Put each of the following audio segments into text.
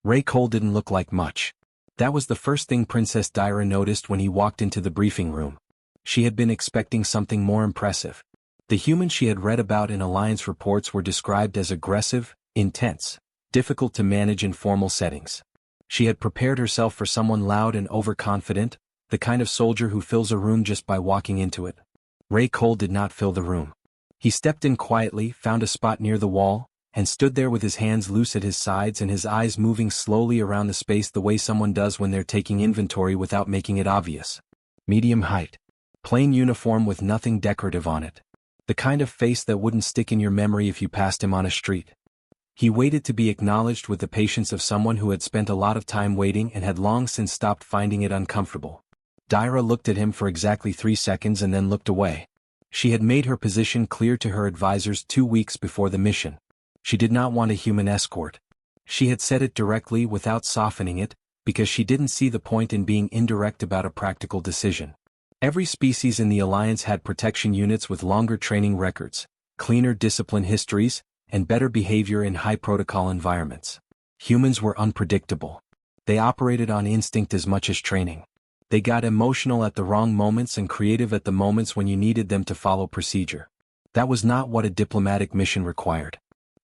Ray Cole didn't look like much. That was the first thing Princess Dyra noticed when he walked into the briefing room. She had been expecting something more impressive. The humans she had read about in Alliance reports were described as aggressive, intense, difficult to manage in formal settings. She had prepared herself for someone loud and overconfident, the kind of soldier who fills a room just by walking into it. Ray Cole did not fill the room. He stepped in quietly, found a spot near the wall, and stood there with his hands loose at his sides and his eyes moving slowly around the space the way someone does when they're taking inventory without making it obvious. Medium height. Plain uniform with nothing decorative on it. The kind of face that wouldn't stick in your memory if you passed him on a street. He waited to be acknowledged with the patience of someone who had spent a lot of time waiting and had long since stopped finding it uncomfortable. Dyra looked at him for exactly 3 seconds and then looked away. She had made her position clear to her advisors 2 weeks before the mission. She did not want a human escort. She had said it directly without softening it, because she didn't see the point in being indirect about a practical decision. Every species in the Alliance had protection units with longer training records, cleaner discipline histories, and better behavior in high-protocol environments. Humans were unpredictable. They operated on instinct as much as training. They got emotional at the wrong moments and creative at the moments when you needed them to follow procedure. That was not what a diplomatic mission required.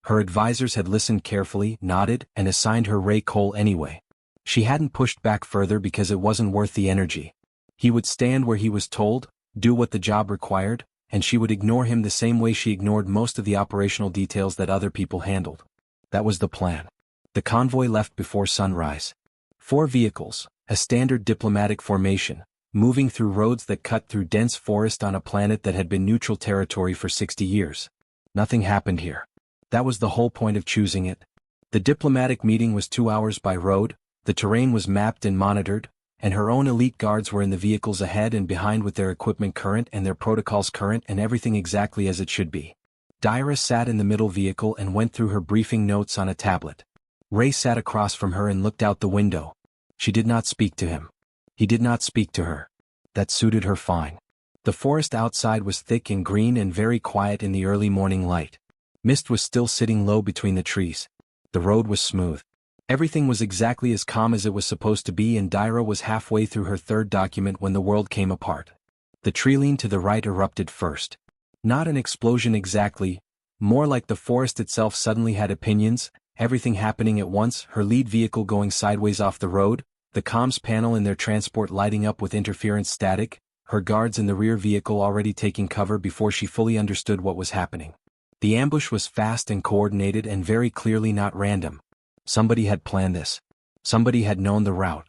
Her advisors had listened carefully, nodded, and assigned her Ray Cole anyway. She hadn't pushed back further because it wasn't worth the energy. He would stand where he was told, do what the job required, and she would ignore him the same way she ignored most of the operational details that other people handled. That was the plan. The convoy left before sunrise. 4 vehicles, a standard diplomatic formation, moving through roads that cut through dense forest on a planet that had been neutral territory for 60 years. Nothing happened here. That was the whole point of choosing it. The diplomatic meeting was 2 hours by road, the terrain was mapped and monitored, and her own elite guards were in the vehicles ahead and behind with their equipment current and their protocols current and everything exactly as it should be. Dyra sat in the middle vehicle and went through her briefing notes on a tablet. Ray sat across from her and looked out the window. She did not speak to him. He did not speak to her. That suited her fine. The forest outside was thick and green and very quiet in the early morning light. Mist was still sitting low between the trees. The road was smooth. Everything was exactly as calm as it was supposed to be, and Dyra was halfway through her 3rd document when the world came apart. The treeline to the right erupted first. Not an explosion exactly, more like the forest itself suddenly had opinions, everything happening at once, her lead vehicle going sideways off the road, the comms panel in their transport lighting up with interference static, her guards in the rear vehicle already taking cover before she fully understood what was happening. The ambush was fast and coordinated and very clearly not random. Somebody had planned this. Somebody had known the route.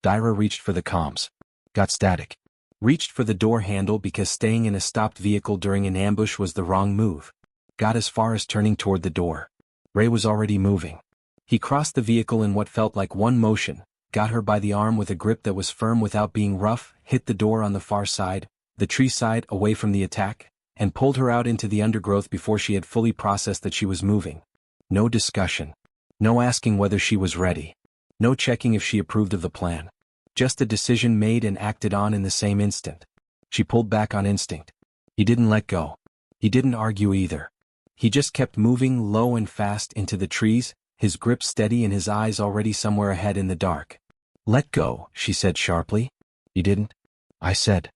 Dyra reached for the comms. Got static. Reached for the door handle because staying in a stopped vehicle during an ambush was the wrong move. Got as far as turning toward the door. Ray was already moving. He crossed the vehicle in what felt like one motion, got her by the arm with a grip that was firm without being rough, hit the door on the far side, the tree side away from the attack, and pulled her out into the undergrowth before she had fully processed that she was moving. No discussion. No asking whether she was ready. No checking if she approved of the plan. Just a decision made and acted on in the same instant. She pulled back on instinct. He didn't let go. He didn't argue either. He just kept moving low and fast into the trees, his grip steady and his eyes already somewhere ahead in the dark. Let go, she said sharply. You didn't? I said.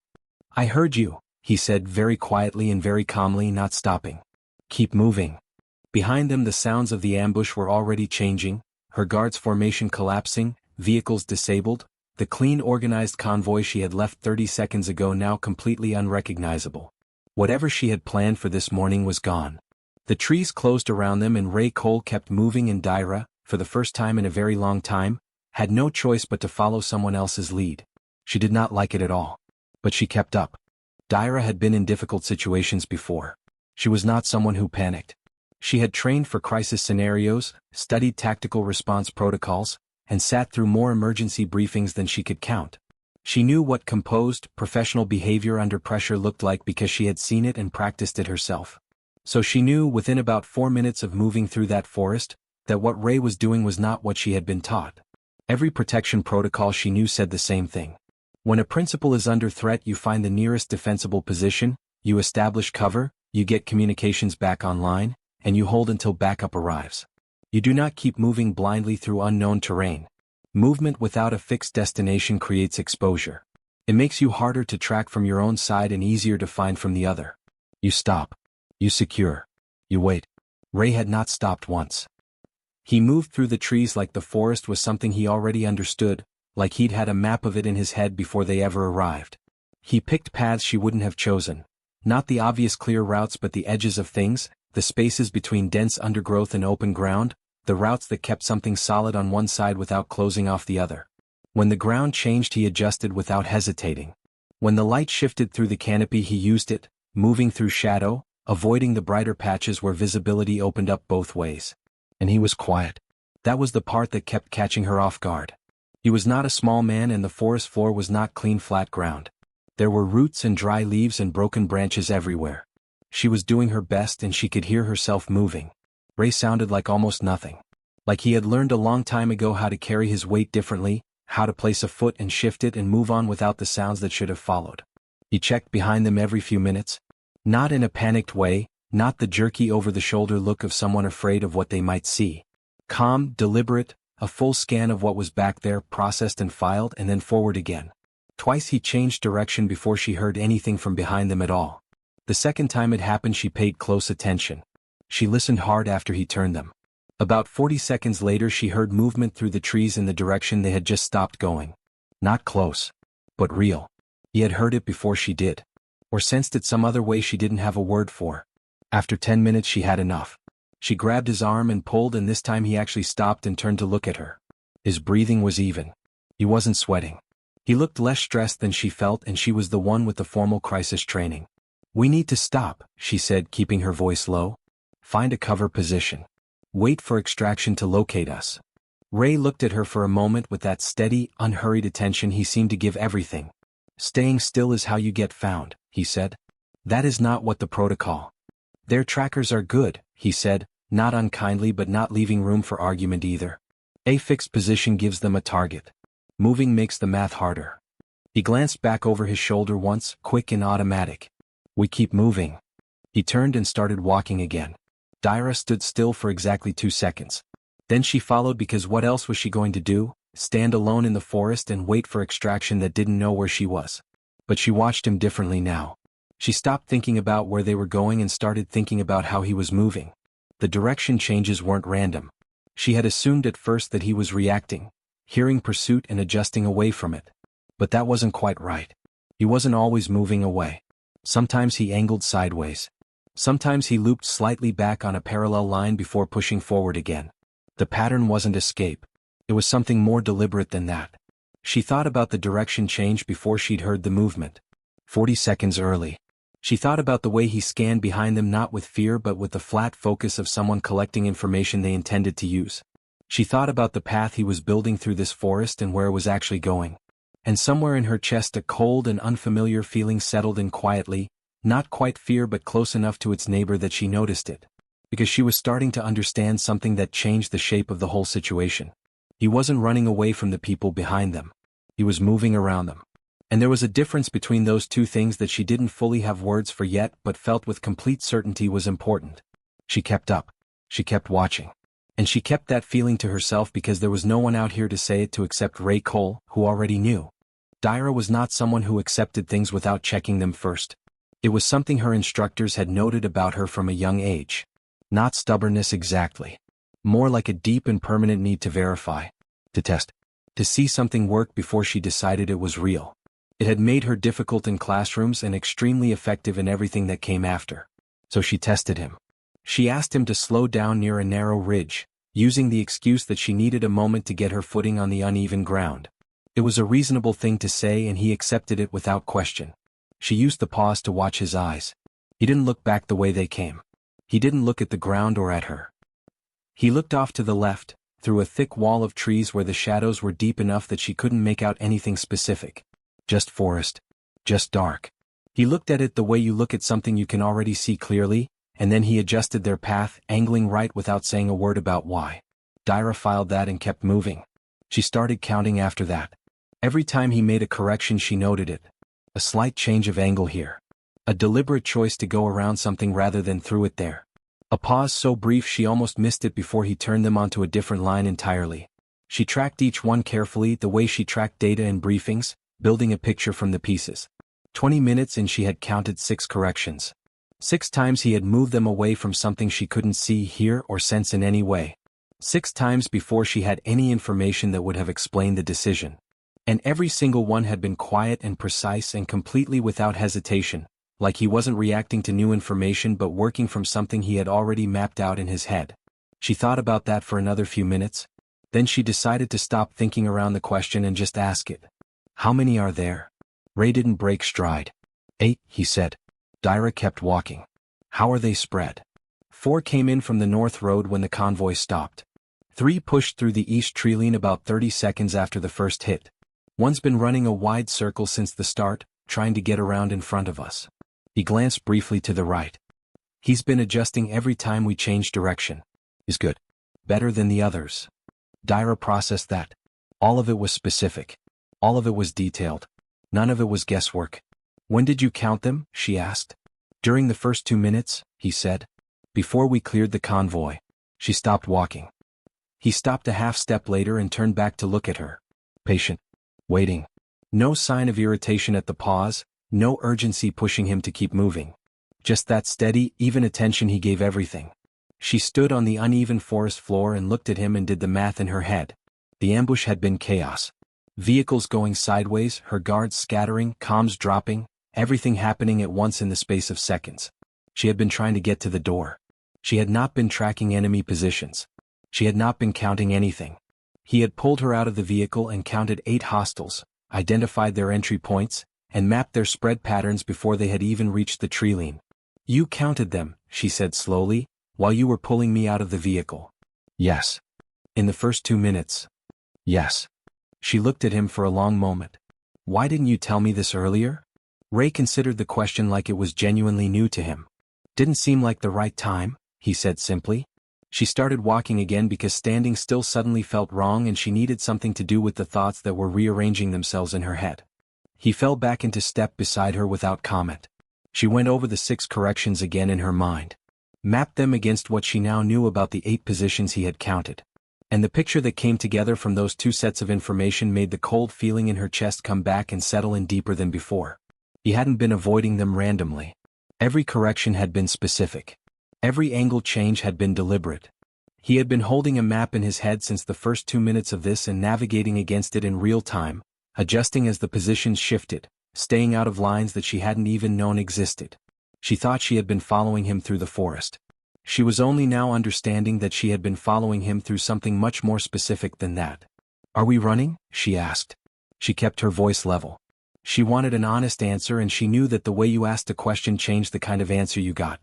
I heard you, he said very quietly and very calmly, not stopping. Keep moving. Behind them the sounds of the ambush were already changing, her guards' formation collapsing, vehicles disabled, the clean organized convoy she had left 30 seconds ago now completely unrecognizable. Whatever she had planned for this morning was gone. The trees closed around them and Ray Cole kept moving, and Dyra, for the first time in a very long time, had no choice but to follow someone else's lead. She did not like it at all. But she kept up. Dyra had been in difficult situations before. She was not someone who panicked. She had trained for crisis scenarios, studied tactical response protocols, and sat through more emergency briefings than she could count. She knew what composed, professional behavior under pressure looked like because she had seen it and practiced it herself. So she knew within about 4 minutes of moving through that forest, that what Ray was doing was not what she had been taught. Every protection protocol she knew said the same thing. When a principal is under threat, you find the nearest defensible position, you establish cover, you get communications back online, and you hold until backup arrives. You do not keep moving blindly through unknown terrain. Movement without a fixed destination creates exposure. It makes you harder to track from your own side and easier to find from the other. You stop. You secure. You wait. Ray had not stopped once. He moved through the trees like the forest was something he already understood, like he'd had a map of it in his head before they ever arrived. He picked paths she wouldn't have chosen. Not the obvious clear routes but the edges of things, the spaces between dense undergrowth and open ground, the routes that kept something solid on one side without closing off the other. When the ground changed he adjusted without hesitating. When the light shifted through the canopy he used it, moving through shadow, avoiding the brighter patches where visibility opened up both ways. And he was quiet. That was the part that kept catching her off guard. He was not a small man and the forest floor was not clean flat ground. There were roots and dry leaves and broken branches everywhere. She was doing her best and she could hear herself moving. Ray sounded like almost nothing. Like he had learned a long time ago how to carry his weight differently, how to place a foot and shift it and move on without the sounds that should have followed. He checked behind them every few minutes. Not in a panicked way, not the jerky over-the-shoulder look of someone afraid of what they might see. Calm, deliberate, a full scan of what was back there, processed and filed and then forward again. Twice he changed direction before she heard anything from behind them at all. The second time it happened she paid close attention. She listened hard after he turned them. About 40 seconds later she heard movement through the trees in the direction they had just stopped going. Not close. But real. He had heard it before she did. Or sensed it some other way she didn't have a word for. After 10 minutes she had enough. She grabbed his arm and pulled and this time he actually stopped and turned to look at her. His breathing was even. He wasn't sweating. He looked less stressed than she felt and she was the one with the formal crisis training. "We need to stop," she said, keeping her voice low. "Find a cover position. Wait for extraction to locate us." Ray looked at her for a moment with that steady, unhurried attention he seemed to give everything. "Staying still is how you get found," he said. "That is not what the protocol." "Their trackers are good," he said, not unkindly but not leaving room for argument either. "A fixed position gives them a target. Moving makes the math harder." He glanced back over his shoulder once, quick and automatic. "We keep moving." He turned and started walking again. Dyra stood still for exactly 2 seconds. Then she followed because what else was she going to do? Stand alone in the forest and wait for extraction that didn't know where she was. But she watched him differently now. She stopped thinking about where they were going and started thinking about how he was moving. The direction changes weren't random. She had assumed at first that he was reacting, hearing pursuit and adjusting away from it. But that wasn't quite right. He wasn't always moving away. Sometimes he angled sideways. Sometimes he looped slightly back on a parallel line before pushing forward again. The pattern wasn't escape. It was something more deliberate than that. She thought about the direction change before she'd heard the movement. 40 seconds early. She thought about the way he scanned behind them, not with fear but with the flat focus of someone collecting information they intended to use. She thought about the path he was building through this forest and where it was actually going. And somewhere in her chest a cold and unfamiliar feeling settled in quietly, not quite fear but close enough to its neighbor that she noticed it. Because she was starting to understand something that changed the shape of the whole situation. He wasn't running away from the people behind them. He was moving around them. And there was a difference between those two things that she didn't fully have words for yet but felt with complete certainty was important. She kept up. She kept watching. And she kept that feeling to herself because there was no one out here to say it to except Ray Cole, who already knew. Dyra was not someone who accepted things without checking them first. It was something her instructors had noted about her from a young age. Not stubbornness exactly. More like a deep and permanent need to verify. To test. To see something work before she decided it was real. It had made her difficult in classrooms and extremely effective in everything that came after. So she tested him. She asked him to slow down near a narrow ridge, using the excuse that she needed a moment to get her footing on the uneven ground. It was a reasonable thing to say and he accepted it without question. She used the pause to watch his eyes. He didn't look back the way they came. He didn't look at the ground or at her. He looked off to the left, through a thick wall of trees where the shadows were deep enough that she couldn't make out anything specific. Just forest. Just dark. He looked at it the way you look at something you can already see clearly, and then he adjusted their path, angling right without saying a word about why. Dyra filed that and kept moving. She started counting after that. Every time he made a correction she noted it. A slight change of angle here. A deliberate choice to go around something rather than through it there. A pause so brief she almost missed it before he turned them onto a different line entirely. She tracked each one carefully, the way she tracked data in briefings, building a picture from the pieces. 20 minutes in she had counted 6 corrections. 6 times he had moved them away from something she couldn't see, hear, or sense in any way. 6 times before she had any information that would have explained the decision. And every single one had been quiet and precise and completely without hesitation, like he wasn't reacting to new information but working from something he had already mapped out in his head. She thought about that for another few minutes. Then she decided to stop thinking around the question and just ask it. How many are there? Ray didn't break stride. 8, he said. Dyra kept walking. How are they spread? 4 came in from the north road when the convoy stopped. 3 pushed through the east tree-line about 30 seconds after the first hit. 1's been running a wide circle since the start, trying to get around in front of us. He glanced briefly to the right. He's been adjusting every time we change direction. Is good. Better than the others. Dyra processed that. All of it was specific. All of it was detailed. None of it was guesswork. When did you count them? She asked. During the first 2 minutes, he said. Before we cleared the convoy. She stopped walking. He stopped a half step later and turned back to look at her. Patient. Waiting. No sign of irritation at the pause, no urgency pushing him to keep moving. Just that steady, even attention he gave everything. She stood on the uneven forest floor and looked at him and did the math in her head. The ambush had been chaos. Vehicles going sideways, her guards scattering, comms dropping, everything happening at once in the space of seconds. She had been trying to get to the door. She had not been tracking enemy positions. She had not been counting anything. He had pulled her out of the vehicle and counted 8 hostiles, identified their entry points, and mapped their spread patterns before they had even reached the tree-line. You counted them, she said slowly, while you were pulling me out of the vehicle. Yes. In the first 2 minutes. Yes. She looked at him for a long moment. Why didn't you tell me this earlier? Ray considered the question like it was genuinely new to him. Didn't seem like the right time, he said simply. She started walking again because standing still suddenly felt wrong and she needed something to do with the thoughts that were rearranging themselves in her head. He fell back into step beside her without comment. She went over the 6 corrections again in her mind. Mapped them against what she now knew about the 8 positions he had counted. And the picture that came together from those 2 sets of information made the cold feeling in her chest come back and settle in deeper than before. He hadn't been avoiding them randomly. Every correction had been specific. Every angle change had been deliberate. He had been holding a map in his head since the first 2 minutes of this and navigating against it in real time, adjusting as the positions shifted, staying out of lines that she hadn't even known existed. She thought she had been following him through the forest. She was only now understanding that she had been following him through something much more specific than that. Are we running? She asked. She kept her voice level. She wanted an honest answer and she knew that the way you asked a question changed the kind of answer you got.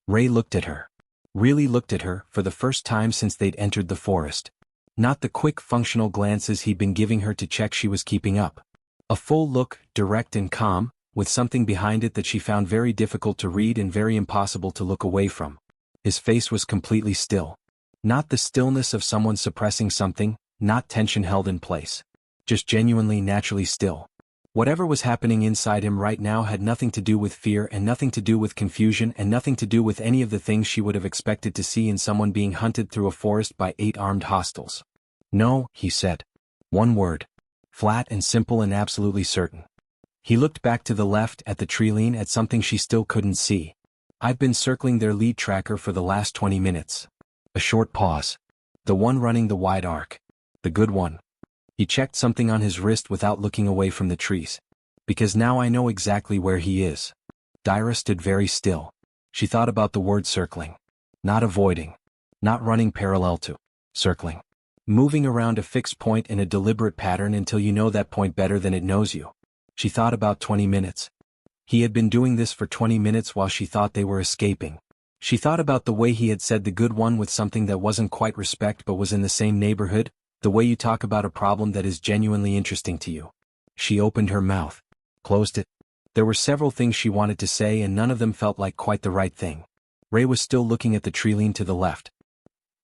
Ray looked at her. Really looked at her, for the first time since they'd entered the forest. Not the quick functional glances he'd been giving her to check she was keeping up. A full look, direct and calm, with something behind it that she found very difficult to read and very impossible to look away from. His face was completely still. Not the stillness of someone suppressing something, not tension held in place. Just genuinely naturally still. Whatever was happening inside him right now had nothing to do with fear and nothing to do with confusion and nothing to do with any of the things she would have expected to see in someone being hunted through a forest by 8 armed hostiles. No, he said. One word. Flat and simple and absolutely certain. He looked back to the left at the tree-line at something she still couldn't see. I've been circling their lead tracker for the last 20 minutes. A short pause. The one running the wide arc. The good one. He checked something on his wrist without looking away from the trees. Because now I know exactly where he is. Dyra stood very still. She thought about the word circling. Not avoiding. Not running parallel to. Circling. Moving around a fixed point in a deliberate pattern until you know that point better than it knows you. She thought about 20 minutes. He had been doing this for 20 minutes while she thought they were escaping. She thought about the way he had said the good one with something that wasn't quite respect but was in the same neighborhood, the way you talk about a problem that is genuinely interesting to you. She opened her mouth. Closed it. There were several things she wanted to say and none of them felt like quite the right thing. Ray was still looking at the tree-line to the left.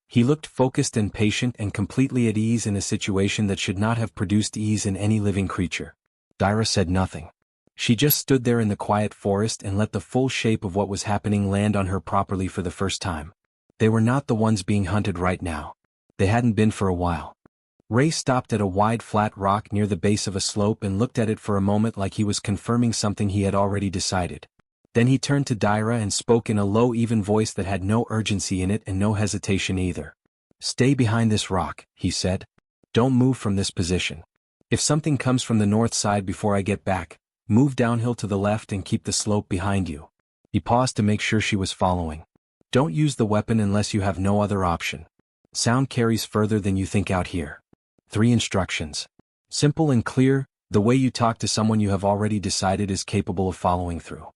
He looked focused and patient and completely at ease in a situation that should not have produced ease in any living creature. Dyra said nothing. She just stood there in the quiet forest and let the full shape of what was happening land on her properly for the first time. They were not the ones being hunted right now. They hadn't been for a while. Ray stopped at a wide flat rock near the base of a slope and looked at it for a moment like he was confirming something he had already decided. Then he turned to Daira and spoke in a low even voice that had no urgency in it and no hesitation either. "Stay behind this rock," he said. "Don't move from this position. If something comes from the north side before I get back, move downhill to the left and keep the slope behind you." He paused to make sure she was following. "Don't use the weapon unless you have no other option. Sound carries further than you think out here." 3 instructions. Simple and clear, the way you talk to someone you have already decided is capable of following through.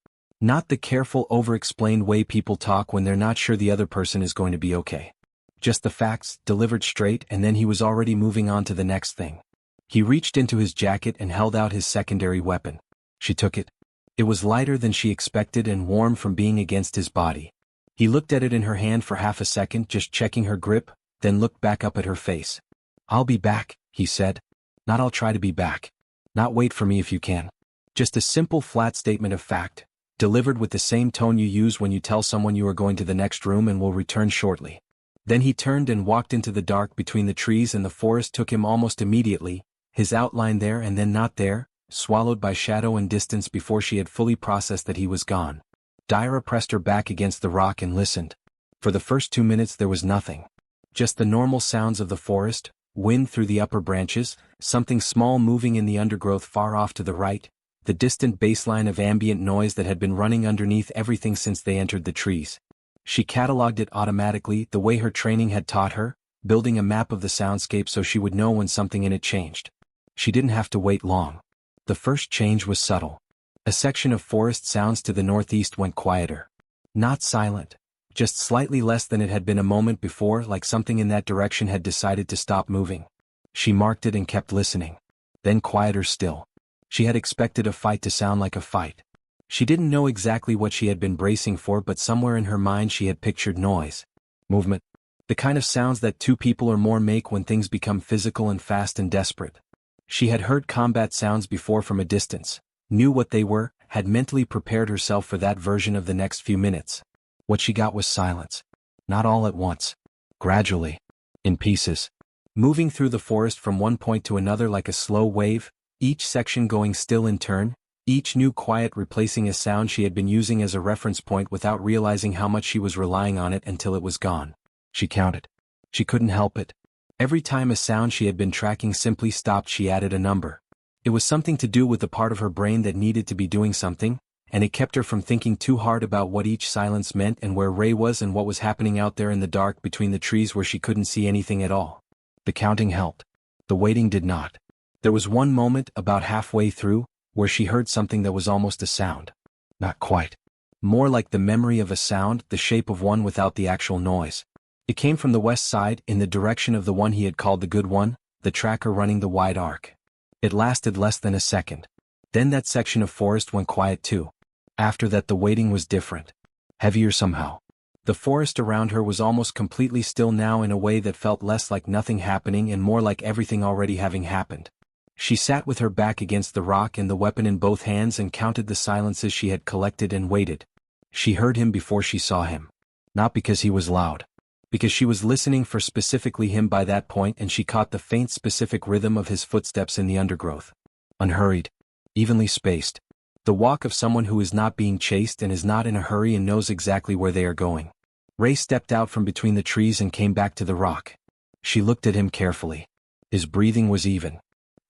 Not the careful, over-explained way people talk when they're not sure the other person is going to be okay. Just the facts, delivered straight, and then he was already moving on to the next thing. He reached into his jacket and held out his secondary weapon. She took it. It was lighter than she expected and warm from being against his body. He looked at it in her hand for half a second, just checking her grip, then looked back up at her face. "I'll be back," he said. "Not I'll try to be back. Not wait for me if you can." Just a simple flat statement of fact, delivered with the same tone you use when you tell someone you are going to the next room and will return shortly. Then he turned and walked into the dark between the trees, and the forest took him almost immediately, his outline there and then not there, swallowed by shadow and distance before she had fully processed that he was gone. Daira pressed her back against the rock and listened. For the first 2 minutes there was nothing. Just the normal sounds of the forest, wind through the upper branches, something small moving in the undergrowth far off to the right, the distant baseline of ambient noise that had been running underneath everything since they entered the trees. She catalogued it automatically, the way her training had taught her, building a map of the soundscape so she would know when something in it changed. She didn't have to wait long. The first change was subtle. A section of forest sounds to the northeast went quieter. Not silent, just slightly less than it had been a moment before, like something in that direction had decided to stop moving. She marked it and kept listening. Then quieter still. She had expected a fight to sound like a fight. She didn't know exactly what she had been bracing for, but somewhere in her mind she had pictured noise. Movement. The kind of sounds that 2 people or more make when things become physical and fast and desperate. She had heard combat sounds before from a distance, knew what they were, had mentally prepared herself for that version of the next few minutes. What she got was silence. Not all at once. Gradually. In pieces. Moving through the forest from one point to another like a slow wave, each section going still in turn, each new quiet replacing a sound she had been using as a reference point without realizing how much she was relying on it until it was gone. She counted. She couldn't help it. Every time a sound she had been tracking simply stopped, she added a number. It was something to do with the part of her brain that needed to be doing something, and it kept her from thinking too hard about what each silence meant and where Ray was and what was happening out there in the dark between the trees where she couldn't see anything at all. The counting helped. The waiting did not. There was one moment, about halfway through, where she heard something that was almost a sound. Not quite. More like the memory of a sound, the shape of one without the actual noise. It came from the west side, in the direction of the one he had called the good one, the tracker running the wide arc. It lasted less than a second. Then that section of forest went quiet too. After that the waiting was different. Heavier somehow. The forest around her was almost completely still now in a way that felt less like nothing happening and more like everything already having happened. She sat with her back against the rock and the weapon in both hands and counted the silences she had collected and waited. She heard him before she saw him. Not because he was loud. Because she was listening for specifically him by that point, and she caught the faint specific rhythm of his footsteps in the undergrowth. Unhurried. Evenly spaced. The walk of someone who is not being chased and is not in a hurry and knows exactly where they are going. Ray stepped out from between the trees and came back to the rock. She looked at him carefully. His breathing was even.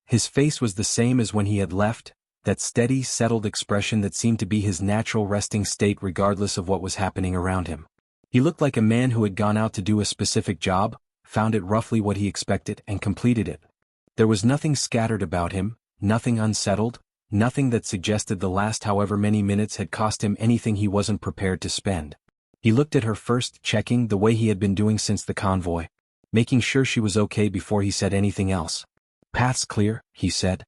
His face was the same as when he had left, that steady, settled expression that seemed to be his natural resting state regardless of what was happening around him. He looked like a man who had gone out to do a specific job, found it roughly what he expected, and completed it. There was nothing scattered about him, nothing unsettled, nothing that suggested the last however many minutes had cost him anything he wasn't prepared to spend. He looked at her first, checking the way he had been doing since the convoy, making sure she was okay before he said anything else. "Path's clear," he said.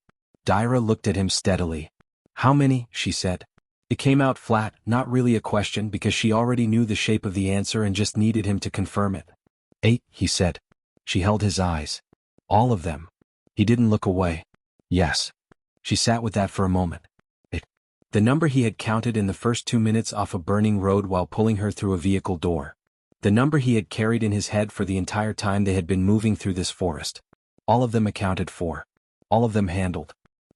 Daira looked at him steadily. "How many?" she said. It came out flat, not really a question because she already knew the shape of the answer and just needed him to confirm it. 8, he said. She held his eyes. "All of them?" He didn't look away. "Yes." She sat with that for a moment. It. The number he had counted in the first 2 minutes off a burning road while pulling her through a vehicle door. The number he had carried in his head for the entire time they had been moving through this forest. All of them accounted for. All of them handled.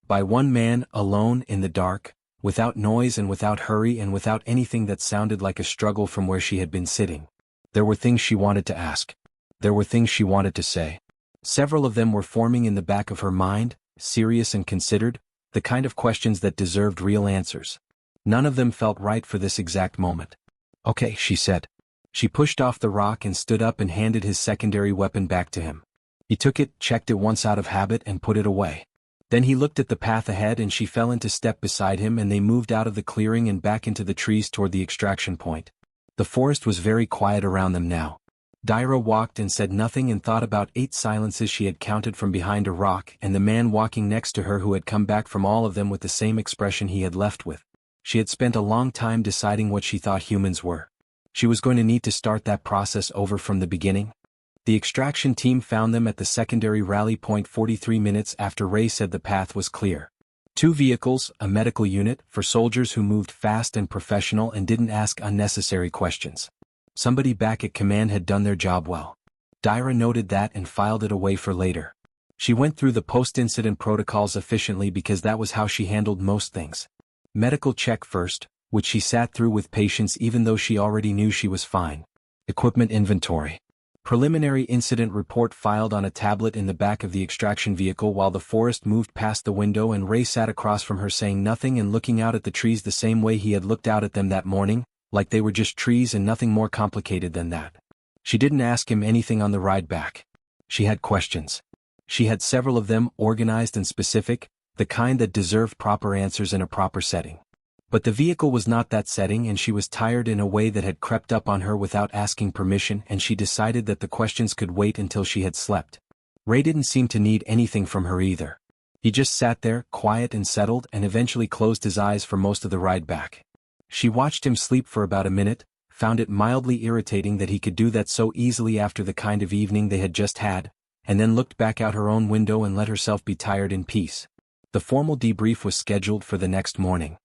By one man, alone, in the dark, without noise and without hurry and without anything that sounded like a struggle from where she had been sitting. There were things she wanted to ask. There were things she wanted to say. Several of them were forming in the back of her mind, serious and considered, the kind of questions that deserved real answers. None of them felt right for this exact moment. "Okay," she said. She pushed off the rock and stood up and handed his secondary weapon back to him. He took it, checked it once out of habit and put it away. Then he looked at the path ahead and she fell into step beside him and they moved out of the clearing and back into the trees toward the extraction point. The forest was very quiet around them now. Daira walked and said nothing and thought about 8 silences she had counted from behind a rock and the man walking next to her who had come back from all of them with the same expression he had left with. She had spent a long time deciding what she thought humans were. She was going to need to start that process over from the beginning. The extraction team found them at the secondary rally point 43 minutes after Ray said the path was clear. 2 vehicles, a medical unit, for soldiers who moved fast and professional and didn't ask unnecessary questions. Somebody back at command had done their job well. Daira noted that and filed it away for later. She went through the post-incident protocols efficiently because that was how she handled most things. Medical check first, which she sat through with patience even though she already knew she was fine. Equipment inventory. Preliminary incident report filed on a tablet in the back of the extraction vehicle while the forest moved past the window and Ray sat across from her saying nothing and looking out at the trees the same way he had looked out at them that morning, like they were just trees and nothing more complicated than that. She didn't ask him anything on the ride back. She had questions. She had several of them, organized and specific, the kind that deserved proper answers in a proper setting. But the vehicle was not that setting and she was tired in a way that had crept up on her without asking permission and she decided that the questions could wait until she had slept. Ray didn't seem to need anything from her either. He just sat there, quiet and settled, and eventually closed his eyes for most of the ride back. She watched him sleep for about a minute, found it mildly irritating that he could do that so easily after the kind of evening they had just had, and then looked back out her own window and let herself be tired in peace. The formal debrief was scheduled for the next morning.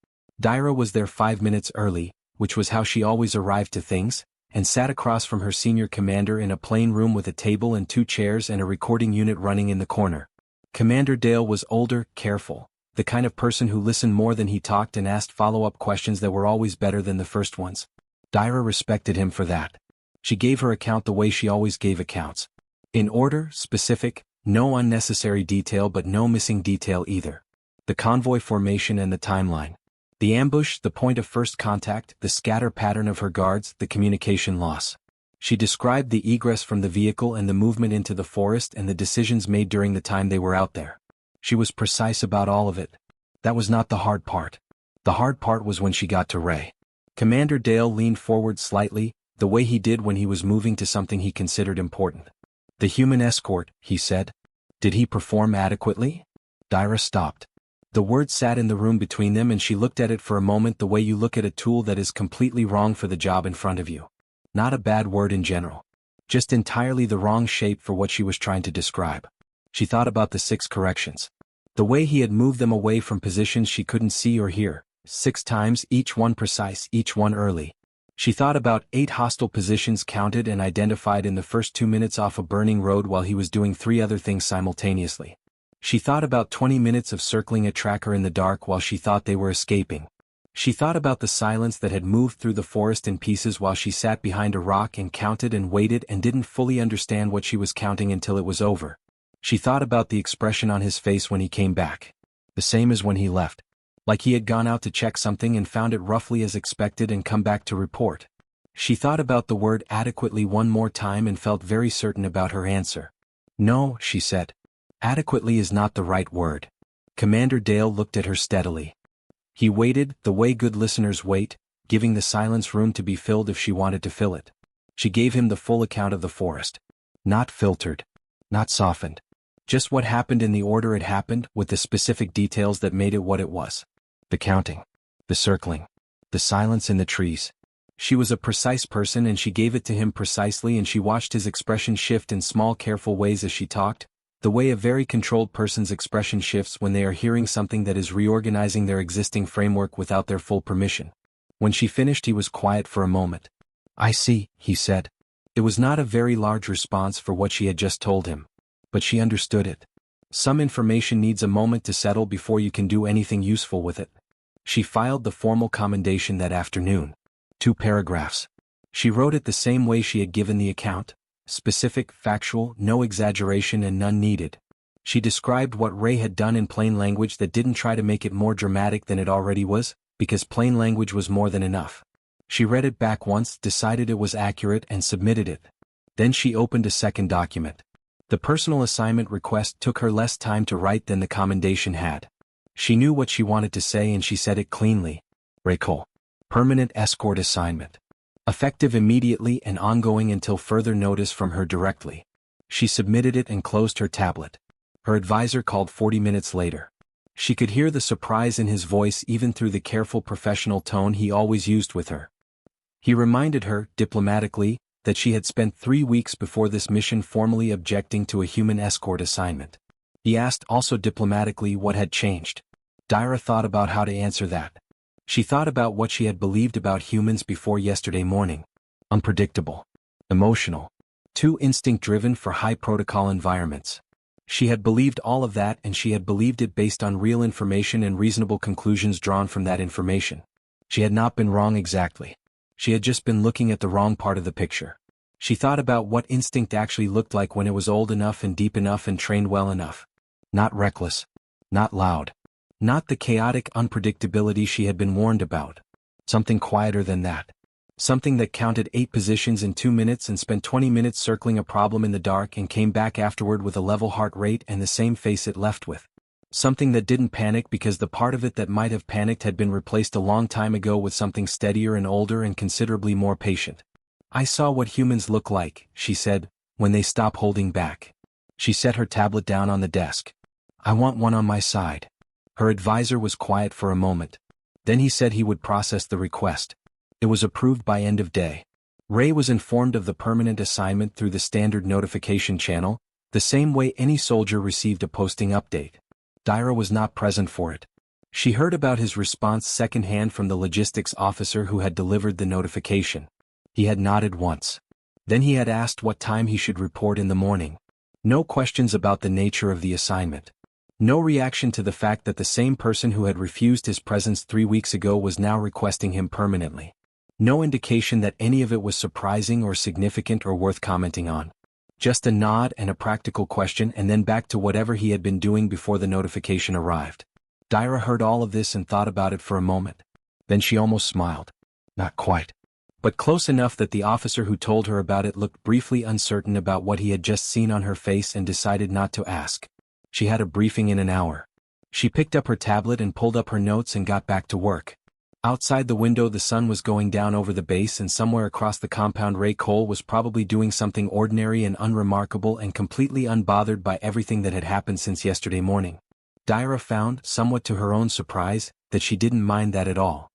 Daira was there 5 minutes early, which was how she always arrived to things, and sat across from her senior commander in a plain room with a table and 2 chairs and a recording unit running in the corner. Commander Dale was older, careful, the kind of person who listened more than he talked and asked follow-up questions that were always better than the first ones. Daira respected him for that. She gave her account the way she always gave accounts. In order, specific, no unnecessary detail but no missing detail either. The convoy formation and the timeline. The ambush, the point of first contact, the scatter pattern of her guards, the communication loss. She described the egress from the vehicle and the movement into the forest and the decisions made during the time they were out there. She was precise about all of it. That was not the hard part. The hard part was when she got to Ray. Commander Dale leaned forward slightly, the way he did when he was moving to something he considered important. "The human escort," he said. "Did he perform adequately?" Daira stopped. The word sat in the room between them and she looked at it for a moment the way you look at a tool that is completely wrong for the job in front of you. Not a bad word in general. Just entirely the wrong shape for what she was trying to describe. She thought about the 6 corrections. The way he had moved them away from positions she couldn't see or hear, 6 times, each one precise, each one early. She thought about 8 hostile positions counted and identified in the first 2 minutes off a burning road while he was doing 3 other things simultaneously. She thought about 20 minutes of circling a tracker in the dark while she thought they were escaping. She thought about the silence that had moved through the forest in pieces while she sat behind a rock and counted and waited and didn't fully understand what she was counting until it was over. She thought about the expression on his face when he came back. The same as when he left. Like he had gone out to check something and found it roughly as expected and come back to report. She thought about the word adequately one more time and felt very certain about her answer. "No," she said. "Adequately is not the right word." Commander Dale looked at her steadily. He waited, the way good listeners wait, giving the silence room to be filled if she wanted to fill it. She gave him the full account of the forest. Not filtered. Not softened. Just what happened in the order it happened, with the specific details that made it what it was. The counting. The circling. The silence in the trees. She was a precise person and she gave it to him precisely and she watched his expression shift in small careful ways as she talked, the way a very controlled person's expression shifts when they are hearing something that is reorganizing their existing framework without their full permission. When she finished he was quiet for a moment. "I see," he said. It was not a very large response for what she had just told him. But she understood it. Some information needs a moment to settle before you can do anything useful with it. She filed the formal commendation that afternoon. 2 paragraphs. She wrote it the same way she had given the account. Specific, factual, no exaggeration and none needed. She described what Ray had done in plain language that didn't try to make it more dramatic than it already was, because plain language was more than enough. She read it back once, decided it was accurate and submitted it. Then she opened a second document. The personal assignment request took her less time to write than the commendation had. She knew what she wanted to say and she said it cleanly. Ray Cole. Permanent escort assignment. Effective immediately and ongoing until further notice from her directly. She submitted it and closed her tablet. Her advisor called 40 minutes later. She could hear the surprise in his voice even through the careful professional tone he always used with her. He reminded her, diplomatically, that she had spent 3 weeks before this mission formally objecting to a human escort assignment. He asked also diplomatically what had changed. Dyra thought about how to answer that. She thought about what she had believed about humans before yesterday morning. Unpredictable. Emotional. Too instinct-driven for high-protocol environments. She had believed all of that and she had believed it based on real information and reasonable conclusions drawn from that information. She had not been wrong exactly. She had just been looking at the wrong part of the picture. She thought about what instinct actually looked like when it was old enough and deep enough and trained well enough. Not reckless. Not loud. Not the chaotic unpredictability she had been warned about. Something quieter than that. Something that counted 8 positions in 2 minutes and spent 20 minutes circling a problem in the dark and came back afterward with a level heart rate and the same face it left with. Something that didn't panic because the part of it that might have panicked had been replaced a long time ago with something steadier and older and considerably more patient. I saw what humans look like, she said, when they stop holding back. She set her tablet down on the desk. I want one on my side. Her advisor was quiet for a moment. Then he said he would process the request. It was approved by end of day. Ray was informed of the permanent assignment through the standard notification channel, the same way any soldier received a posting update. Dyra was not present for it. She heard about his response secondhand from the logistics officer who had delivered the notification. He had nodded once. Then he had asked what time he should report in the morning. No questions about the nature of the assignment. No reaction to the fact that the same person who had refused his presence 3 weeks ago was now requesting him permanently. No indication that any of it was surprising or significant or worth commenting on. Just a nod and a practical question and then back to whatever he had been doing before the notification arrived. Dyra heard all of this and thought about it for a moment. Then she almost smiled. Not quite. But close enough that the officer who told her about it looked briefly uncertain about what he had just seen on her face and decided not to ask. She had a briefing in an hour. She picked up her tablet and pulled up her notes and got back to work. Outside the window the sun was going down over the base and somewhere across the compound Ray Cole was probably doing something ordinary and unremarkable and completely unbothered by everything that had happened since yesterday morning. Dyra found, somewhat to her own surprise, that she didn't mind that at all.